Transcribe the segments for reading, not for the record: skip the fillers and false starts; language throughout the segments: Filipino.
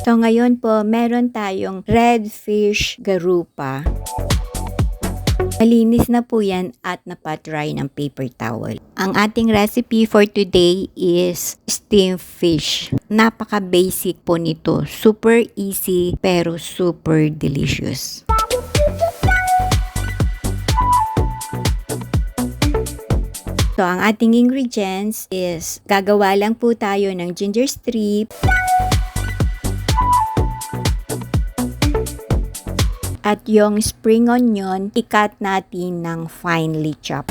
So ngayon po, meron tayong red fish garupa. Malinis na po yan at napatry ng paper towel. Ang ating recipe for today is steamed fish. Napaka-basic po nito. Super easy pero super delicious. So, ang ating ingredients is gagawa lang po tayo ng ginger strip, at yung spring onion, i-cut natin ng finely chopped.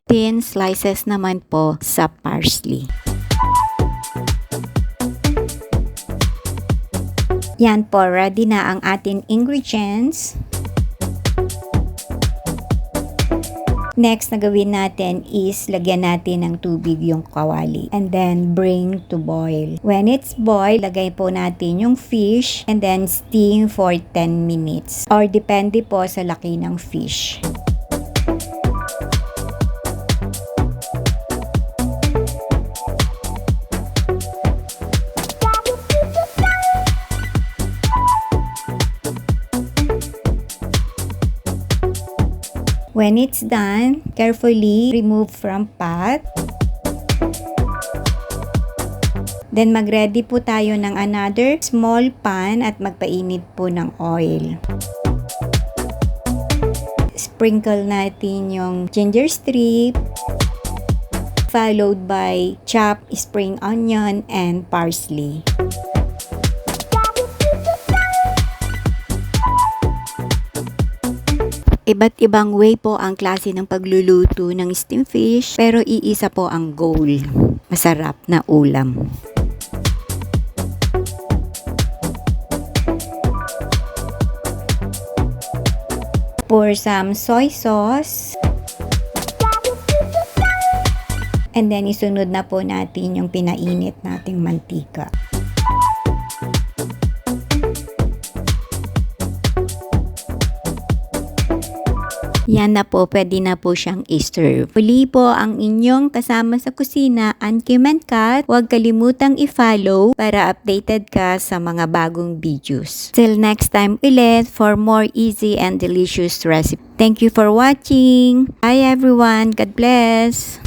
Thin slices naman po sa parsley. Yan po, ready na ang ating ingredients. Next na gawin natin is lagyan natin ng tubig yung kawali and then bring to boil. When it's boiled, lagay po natin yung fish and then steam for 10 minutes or depende po sa laki ng fish. When it's done, carefully remove from pot. Then mag-ready po tayo ng another small pan at magpainit po ng oil. Sprinkle natin yung ginger strip, followed by chopped spring onion and parsley. Iba't ibang way po ang klase ng pagluluto ng steamed fish, pero iisa po ang goal. Masarap na ulam. Pour some soy sauce. And then isunod na po natin yung pinainit nating mantika. Yan na po, pwede na po siyang i-serve. Muli po ang inyong kasama sa kusina, Ankim and Kath. Huwag kalimutang i-follow para updated ka sa mga bagong videos. Till next time ulit for more easy and delicious recipe. Thank you for watching. Bye everyone. God bless.